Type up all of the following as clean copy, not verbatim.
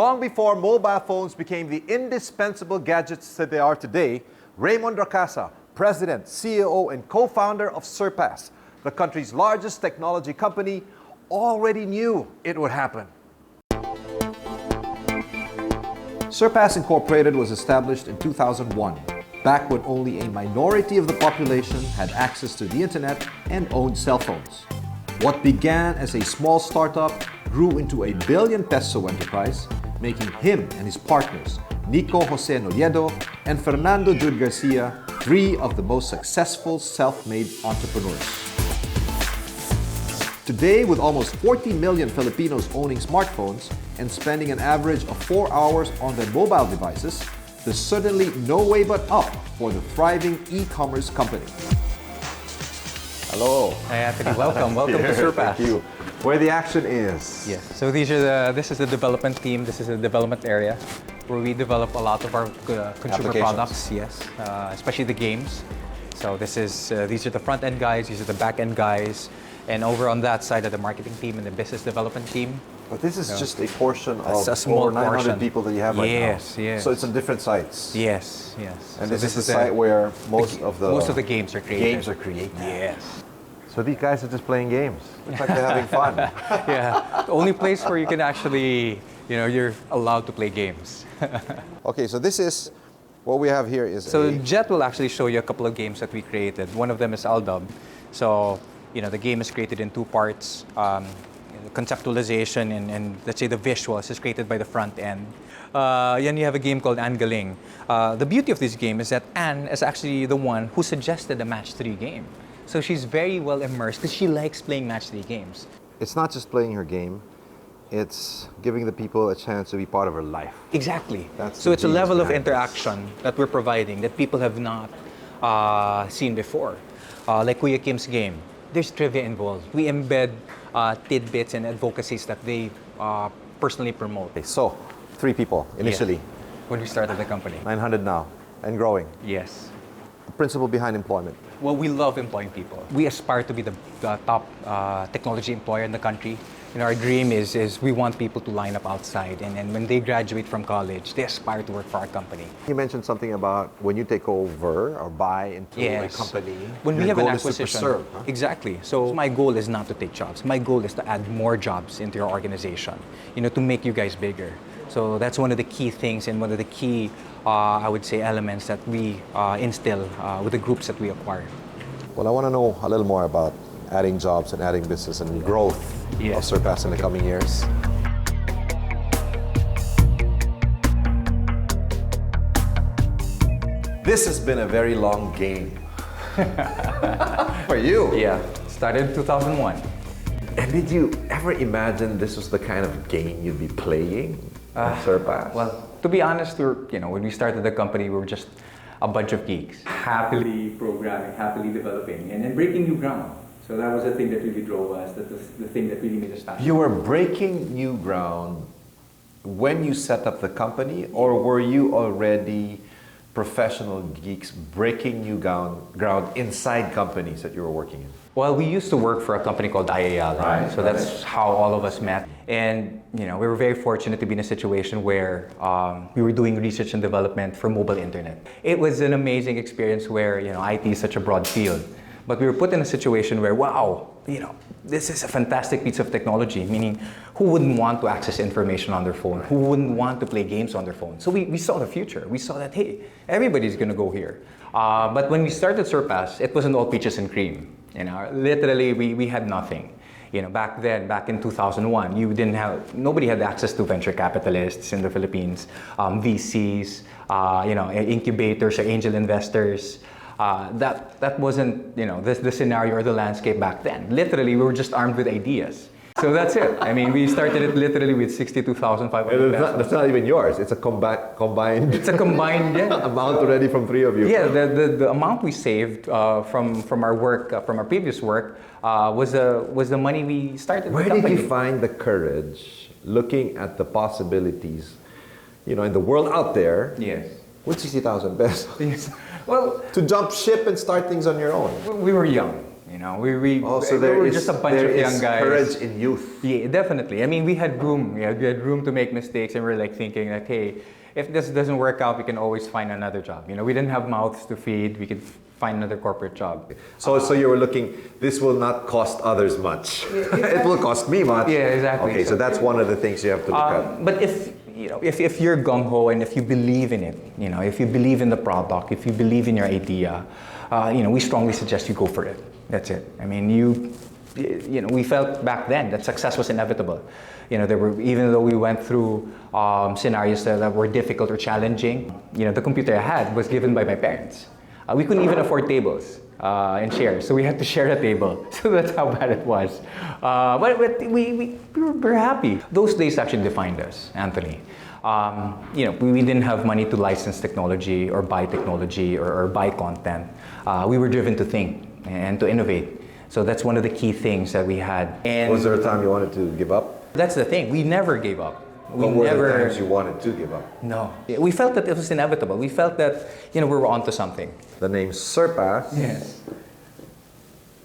Long before mobile phones became the indispensable gadgets that they are today, Raymond Racaza, President, CEO, and co-founder of Surpass, the country's largest technology company, already knew it would happen. Surpass Incorporated was established in 2001, back when only a minority of the population had access to the internet and owned cell phones. What began as a small startup grew into a billion-peso enterprise, making him and his partners, Nico Jose Noliedo and Fernando Jude Garcia, three of the most successful self-made entrepreneurs. Today, with almost 40 million Filipinos owning smartphones and spending an average of 4 hours on their mobile devices, there's certainly no way but up for the thriving e-commerce company. Hello. Hi Anthony, welcome to Surpass. Thank you. Where the action is. Yes, so this is the development team, this is the development area where we develop a lot of our consumer products, yes, especially the games. So these are the front-end guys, these are the back-end guys, and over on that side of the marketing team and the business development team. But this is just a portion of a small over 900 portion. people that you have right now. Yes. So it's on different sites. Yes. And so this is the site where most of the games are created. Yes. So these guys are just playing games. Looks like they're having fun. Yeah, the only place where you can actually, you're allowed to play games. Okay, so this is, what we have here is So Jet will actually show you a couple of games that we created. One of them is Aldub. So, the game is created in two parts. Conceptualization and let's say the visuals is created by the front end. Then you have a game called Ann Galing. The beauty of this game is that Ann is actually the one who suggested the Match 3 game. So she's very well immersed because she likes playing Match 3 games. It's not just playing her game, it's giving the people a chance to be part of her life. Exactly. That's so it's a level of behind interaction that we're providing that people have not seen before. Like Kuya Kim's game, there's trivia involved. We embed tidbits and advocacies that they personally promote. Okay, so 3 people initially. Yes. When we started the company. 900 now and growing. Yes. The principle behind employment. Well, we love employing people. We aspire to be the top technology employer in the country. Our dream is we want people to line up outside, and when they graduate from college, they aspire to work for our company. You mentioned something about when you take over or buy into a company, when we have an acquisition, is to preserve, huh? Exactly. So my goal is not to take jobs. My goal is to add more jobs into your organization, to make you guys bigger. So that's one of the key things and one of the key, I would say, elements that we instill with the groups that we acquire. Well, I want to know a little more about adding jobs and adding business and growth of Surpass in the coming years. This has been a very long game for you. Yeah, started in 2001. And did you ever imagine this was the kind of game you'd be playing at Surpass? Well, to be honest, when we started the company, we were just a bunch of geeks. Happily programming, happily developing, and then breaking new ground. So that was the thing that really drove us, that was the thing that really made us passionate. You were breaking new ground when you set up the company, or were you already professional geeks breaking new ground inside companies that you were working in? Well, we used to work for a company called IAL, right? So that's how all of us met. And we were very fortunate to be in a situation where we were doing research and development for mobile internet. It was an amazing experience where IT is such a broad field. But we were put in a situation where, wow, this is a fantastic piece of technology, meaning who wouldn't want to access information on their phone? Who wouldn't want to play games on their phone? So we saw the future. We saw that, hey, everybody's going to go here. But when we started Surpass, it wasn't all peaches and cream. Literally, we had nothing. Back then, back in 2001, nobody had access to venture capitalists in the Philippines, VCs, incubators or angel investors. That wasn't the scenario or the landscape back then. Literally, we were just armed with ideas. So that's it. I mean, we started it literally with 62,500 pesos. That's not even yours. It's a combined. It's a combined amount already from 3 of you. Yeah, the amount we saved from our work, from our previous work, was the money we started. Where did you find the courage, looking at the possibilities, in the world out there? Yes. With 60,000 pesos. Yes. Well, to jump ship and start things on your own. We were young. So we were just a bunch of young guys. Courage in youth. Yeah, definitely. I mean, we had room. Yeah, we had room to make mistakes, and we were like thinking like, hey, if this doesn't work out, we can always find another job. We didn't have mouths to feed. We could find another corporate job. So you were looking, this will not cost others much. It will cost me much. Yeah, exactly. Okay, so that's one of the things you have to look at. But if you're gung-ho and if you believe in it, if you believe in the product, if you believe in your idea, we strongly suggest you go for it. That's it. I mean, we felt back then that success was inevitable. Even though we went through scenarios that were difficult or challenging, the computer I had was given by my parents. We couldn't even afford tables and chairs, so we had to share a table. So that's how bad it was. But we were happy. Those days actually defined us, Anthony. We didn't have money to license technology or buy technology or buy content. We were driven to think and to innovate. So that's one of the key things that we had. And was there a time you wanted to give up? That's the thing. We never gave up. What were the times you wanted to give up? No. We felt that it was inevitable. We felt that we were onto something. The name Surpass. Yes.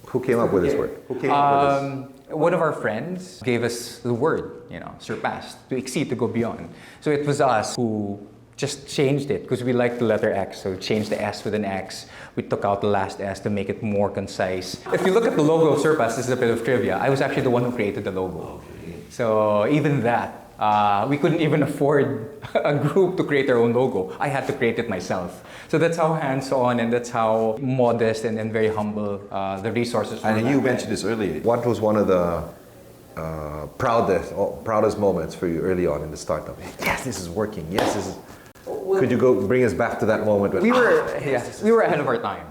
Who came up with this word? Who came up with this? One of our friends gave us the word, surpass, to exceed, to go beyond. So it was us who just changed it because we like the letter X. So changed the S with an X. We took out the last S to make it more concise. If you look at the logo of Surpass, this is a bit of trivia. I was actually the one who created the logo. Okay. So even that. We couldn't even afford a group to create their own logo. I had to create it myself. So that's how hands-on and that's how modest and very humble the resources were. And you mentioned this earlier. What was one of the proudest moments for you early on in the startup? Yes, this is working. Yes, this is. Could you bring us back to that moment? We were ahead of our time.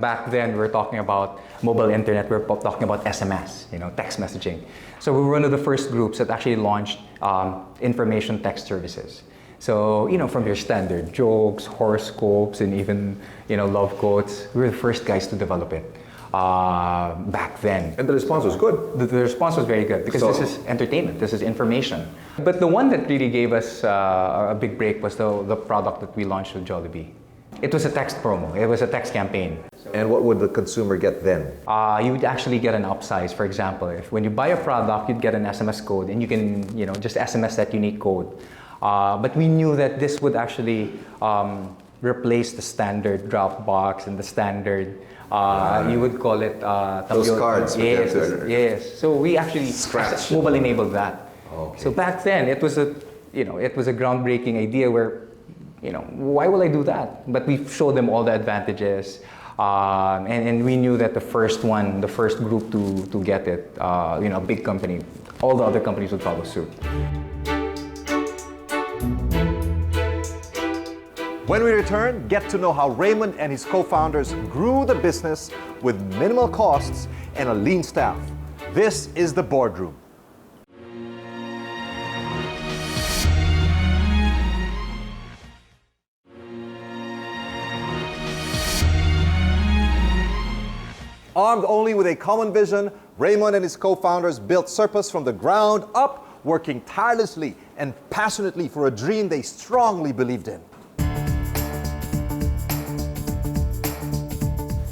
Back then we were talking about mobile internet. We were talking about SMS, text messaging. So we were one of the first groups that actually launched information text services. So from your standard jokes, horoscopes, and even love quotes, we were the first guys to develop it back then. And the response was good. The response was very good because this is entertainment. This is information. But the one that really gave us a big break was the product that we launched with Jollibee. It was a text promo. It was a text campaign. And what would the consumer get then? You would actually get an upsize. For example, when you buy a product, you'd get an SMS code, and you can, just SMS that unique code. But we knew that this would actually replace the standard Dropbox and the standard. You would call it those cards. Yes. So we actually mobile enabled that. Okay. So back then, it was a groundbreaking idea where. Why will I do that? But we showed them all the advantages, and we knew that the first group to get it, a big company, all the other companies would follow suit. When we return, get to know how Raymond and his co-founders grew the business with minimal costs and a lean staff. This is the Boardroom. Armed only with a common vision, Raymond and his co-founders built Surpass from the ground up, working tirelessly and passionately for a dream they strongly believed in.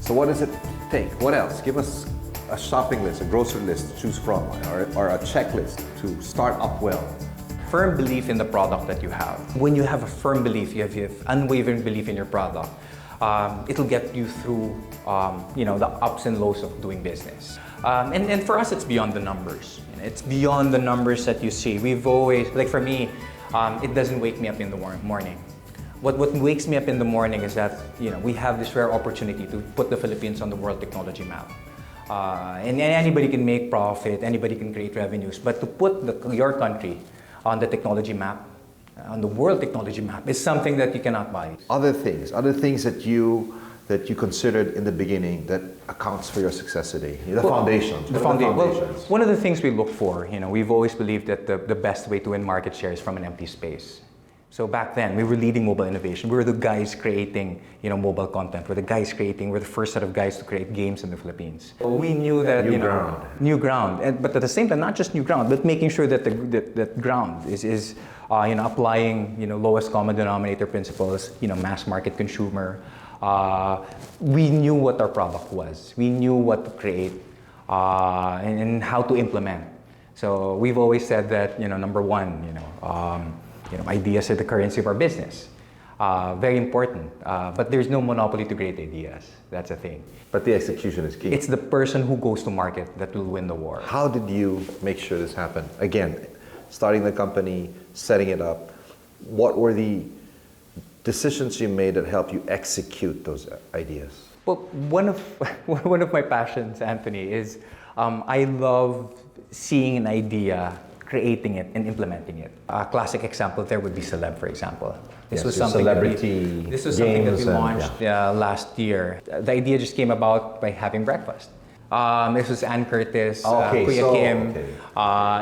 So what does it take? What else? Give us a shopping list, a grocery list to choose from, or a checklist to start up well. Firm belief in the product that you have. When you have a firm belief, you have unwavering belief in your product, it'll get you through the ups and lows of doing business. And for us, it's beyond the numbers. It's beyond the numbers that you see. We've always, like for me, it doesn't wake me up in the morning. What wakes me up in the morning is that we have this rare opportunity to put the Philippines on the world technology map. And anybody can make profit, anybody can create revenues, but to put your country on the technology map, on the world technology map, is something that you cannot buy. Other things that you considered in the beginning that accounts for your success today? The foundations. Well, one of the things we look for, we've always believed that the best way to win market share is from an empty space. So back then, we were leading mobile innovation. We were the guys creating, mobile content. We're the first set of guys to create games in the Philippines. We knew that, new ground. But at the same time, not just new ground, but making sure that that ground is applying, lowest common denominator principles, mass market consumer, We knew what our product was. We knew what to create and how to implement. So we've always said that, number one, ideas are the currency of our business. Very important. But there's no monopoly to great ideas. That's a thing. But the execution is key. It's the person who goes to market that will win the war. How did you make sure this happened? Again, starting the company, setting it up. What were the decisions you made that helped you execute those ideas? Well, one of my passions, Anthony, is I love seeing an idea, creating it, and implementing it. A classic example there would be Celeb, for example. This was something that we launched last year. The idea just came about by having breakfast. This was Ann Curtis, Kuya Kim,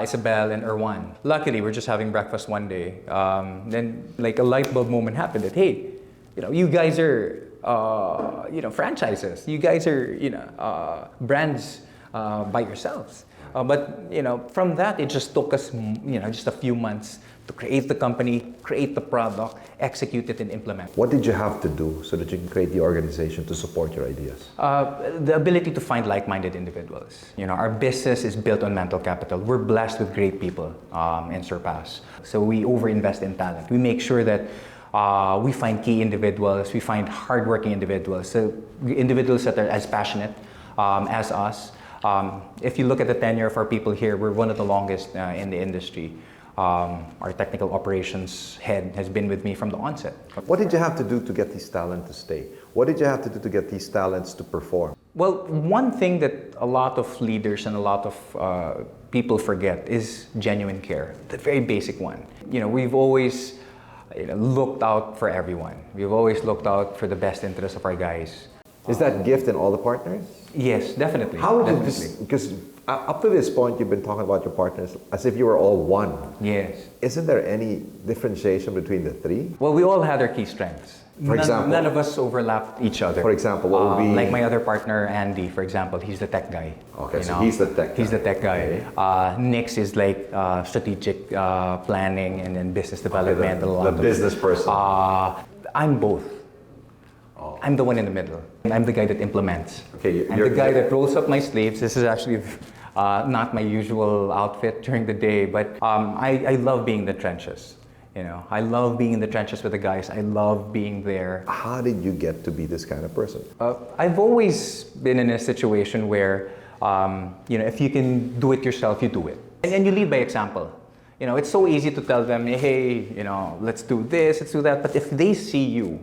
Isabel, and Erwan. Luckily, we're just having breakfast one day. Then, like, a light bulb moment happened that, hey, you guys are, franchises. You guys are, brands by yourselves. But from that, it just took us, just a few months to create the company, create the product, execute it, and implement. What did you have to do so that you can create the organization to support your ideas? The ability to find like-minded individuals. Our business is built on mental capital. We're blessed with great people in Surpass. So we overinvest in talent. We make sure that we find key individuals, we find hardworking individuals, so individuals that are as passionate as us. If you look at the tenure of our people here, we're one of the longest in the industry. Our technical operations head has been with me from the onset. What did you have to do to get these talents to stay? What did you have to do to get these talents to perform? Well, one thing that a lot of leaders and a lot of people forget is genuine care, the very basic one. We've always looked out for everyone. We've always looked out for the best interests of our guys. Is that gift in all the partners? Yes, definitely. How did this, because up to this point, you've been talking about your partners as if you were all one. Yes. Isn't there any differentiation between the three? Well, we all had our key strengths. For example? None of us overlapped each other. For example, what would be? Like my other partner, Andy, for example, he's the tech guy. Okay, so he's the tech guy. He's the tech guy. Okay. Nix is like strategic planning and then business development. The business person. I'm both. I'm the one in the middle. I'm the guy that implements. Okay, I'm the guy that rolls up my sleeves. This is actually not my usual outfit during the day, but I love being in the trenches. I love being in the trenches with the guys. I love being there. How did you get to be this kind of person? I've always been in a situation where, if you can do it yourself, you do it. And you lead by example. It's so easy to tell them, hey, let's do this, let's do that. But if they see you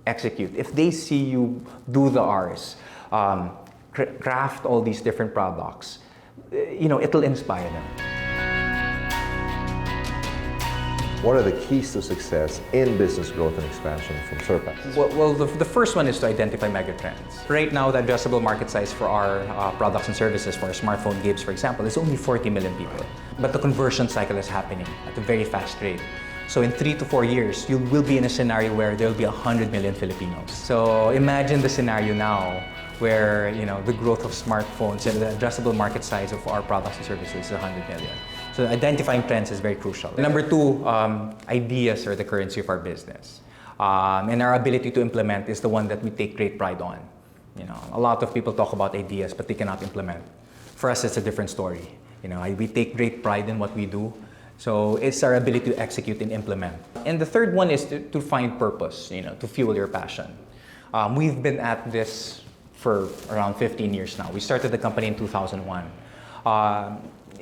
execute, if they see you do the R's, craft all these different products, it'll inspire them. What are the keys to success in business growth and expansion from Surpass? Well, the first one is to identify megatrends. Right now, the addressable market size for our products and services, for our smartphone games, for example, is only 40 million people. But the conversion cycle is happening at a very fast rate. So in 3 to 4 years, you will be in a scenario where there will be 100 million Filipinos. So imagine the scenario now where the growth of smartphones and the addressable market size of our products and services is 100 million. So identifying trends is very crucial. Number two, ideas are the currency of our business. And our ability to implement is the one that we take great pride on. A lot of people talk about ideas, but they cannot implement. For us, it's a different story. We take great pride in what we do. So it's our ability to execute and implement. And the third one is to find purpose, to fuel your passion. We've been at this for around 15 years now. We started the company in 2001.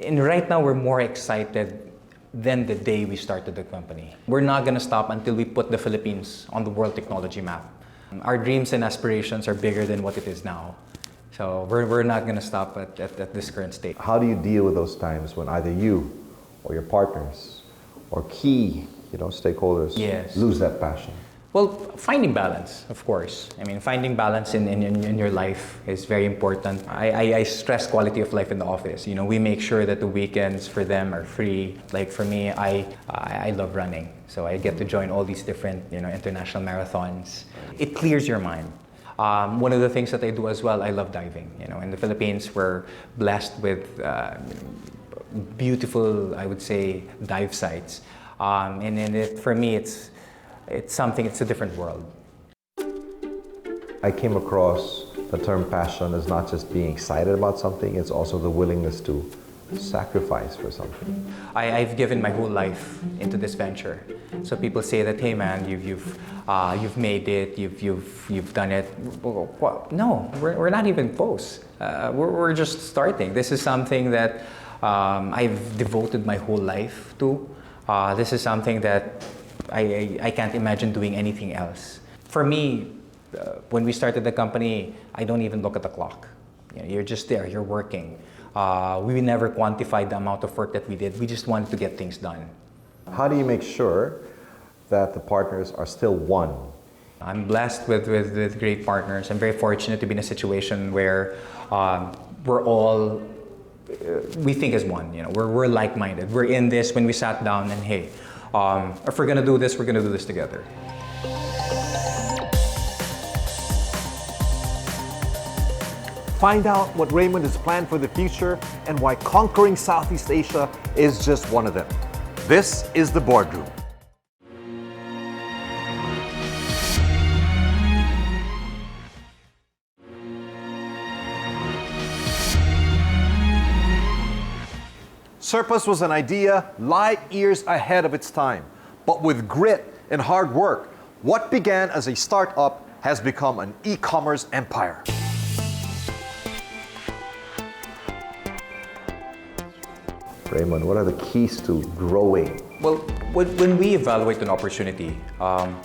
And right now, we're more excited than the day we started the company. We're not going to stop until we put the Philippines on the world technology map. Our dreams and aspirations are bigger than what it is now. So we're not going to stop at this current state. How do you deal with those times when either you or your partners or key stakeholders lose that passion? Well, finding balance, of course. Finding balance in your life is very important. I stress quality of life in the office. We make sure that the weekends for them are free. Like for me, I love running. So I get to join all these different, international marathons. It clears your mind. One of the things that I do as well, I love diving. In the Philippines, we're blessed with beautiful, I would say, dive sites. For me, it's a different world. I came across the term passion as not just being excited about something, it's also the willingness to sacrifice for something. I've given my whole life into this venture. So people say that, hey man, you've made it, you've done it. Well, no, we're not even close. We're just starting. This is something that I've devoted my whole life to. This is something that I can't imagine doing anything else. For me, when we started the company, I don't even look at the clock. You know, you're just there, you're working. We never quantified the amount of work that we did. We just wanted to get things done. How do you make sure that the partners are still one? I'm blessed with great partners. I'm very fortunate to be in a situation where we're all, we think as one. You know, we're like-minded. We're in this when we sat down and hey, if we're gonna do this, we're gonna do this together. Find out what Raymond has planned for the future and why conquering Southeast Asia is just one of them. This is The Boardroom. Surplus was an idea light years ahead of its time, but with grit and hard work, what began as a startup has become an e-commerce empire. Raymond, what are the keys to growing? Well, when we evaluate an opportunity,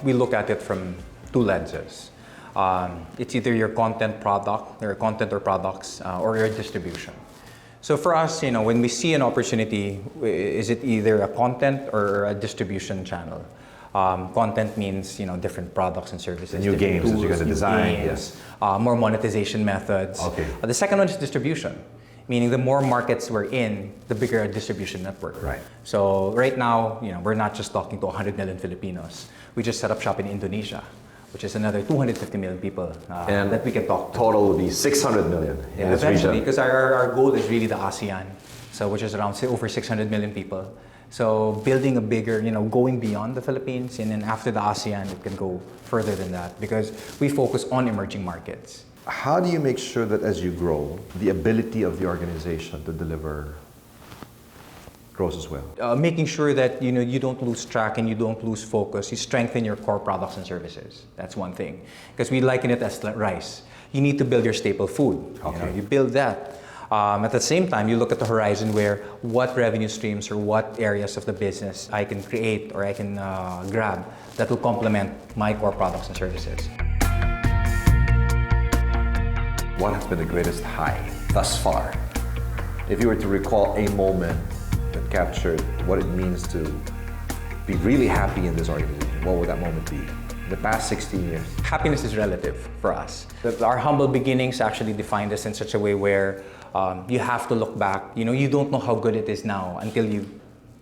we look at it from two lenses. It's either your content product, or content or products, or your distribution. So for us, you know, when we see an opportunity, is it either a content or a distribution channel? Content means, you know, different products and services. New games that you're going to design. Games, yes. More monetization methods. Okay. The second one is distribution. Meaning the more markets we're in, the bigger our distribution network. Right. So right now, you know, we're not just talking to 100 million Filipinos. We just set up shop in Indonesia, which is another 250 million people and that we can talk to. Total would be 600 million in this eventually, region. because our goal is really the ASEAN, so which is around over 600 million people. So building a bigger, you know, going beyond the Philippines, and then after the ASEAN, it can go further than that because we focus on emerging markets. How do you make sure that as you grow, the ability of the organization to deliver grows as well? Making sure that you don't lose track and you don't lose focus. You strengthen your core products and services. That's one thing. Because we liken it as rice. You need to build your staple food. Okay. You build that. At the same time, you look at the horizon where what revenue streams or what areas of the business I can create or I can grab that will complement my core products and services. What has been the greatest high thus far? If you were to recall a moment that captured what it means to be really happy in this organization, what would that moment be? In the past 16 years. Happiness is relative for us. Our humble beginnings actually defined us in such a way where you have to look back. You don't know how good it is now until you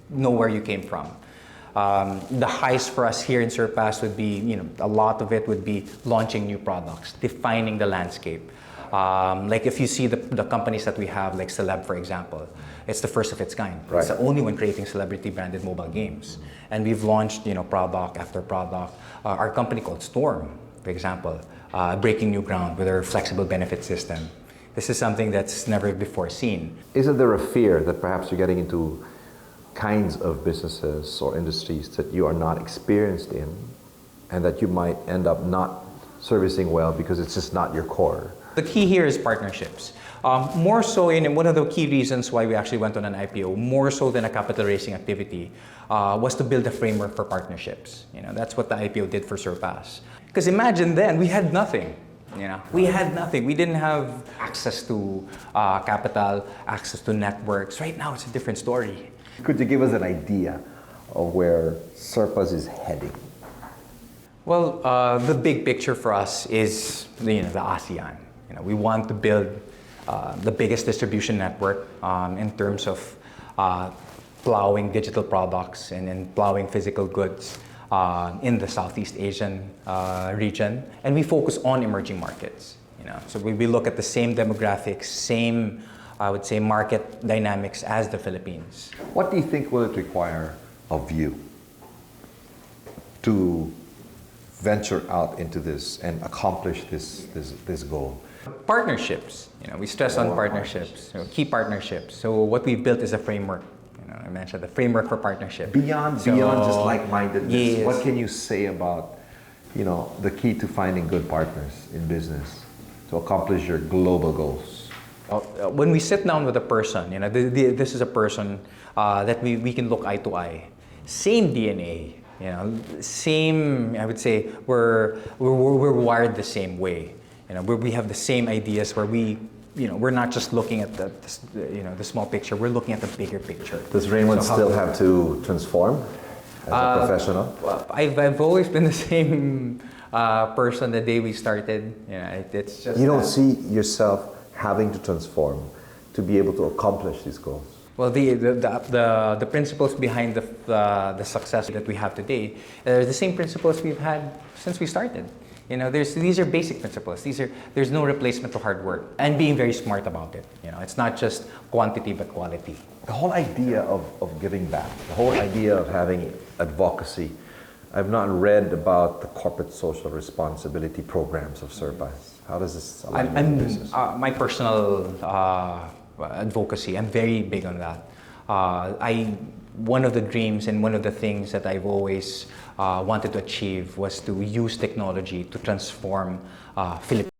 know where you came from. The highs for us here in Surpass would be, a lot of it would be launching new products, defining the landscape. Like if you see the companies that we have, like Celeb, for example, it's the first of its kind. Right. It's the only one creating celebrity-branded mobile games. And we've launched, product after product. Our company called Storm, for example, breaking new ground with our flexible benefit system. This is something that's never before seen. Isn't there a fear that perhaps you're getting into kinds of businesses or industries that you are not experienced in and that you might end up not servicing well because it's just not your core? The key here is partnerships. More so, and one of the key reasons why we actually went on an IPO, more so than a capital raising activity, was to build a framework for partnerships. That's what the IPO did for Surpass. Because imagine then, we had nothing. We had nothing. We didn't have access to capital, access to networks. Right now, it's a different story. Could you give us an idea of where Surpass is heading? Well, the big picture for us is the ASEAN. We want to build the biggest distribution network in terms of plowing digital products and plowing physical goods in the Southeast Asian region. And we focus on emerging markets. So we look at the same demographics, same, I would say, market dynamics as the Philippines. What do you think will it require of you to venture out into this and accomplish this goal? Partnerships. We stress on partnerships. Key partnerships. So what we've built is a framework. I mentioned the framework for partnership. Beyond just like-mindedness, yes. What can you say about, the key to finding good partners in business to accomplish your global goals? When we sit down with a person, this is a person that we can look eye to eye. Same DNA, same. I would say we're wired the same way. We have the same ideas. Where we're not just looking at the small picture. We're looking at the bigger picture. Does Raymond still have to transform as a professional? I've always been the same person the day we started. It's just you don't see yourself having to transform to be able to accomplish these goals. Well, the principles behind the success that we have today are the same principles we've had since we started. These are basic principles. There's no replacement for hard work and being very smart about it. It's not just quantity but quality. The whole idea of giving back, the whole idea of having advocacy. I've not read about the corporate social responsibility programs of Surpass. How does this align with the business? My personal advocacy, I'm very big on that. One of the dreams and one of the things that I've always wanted to achieve was to use technology to transform Philippines.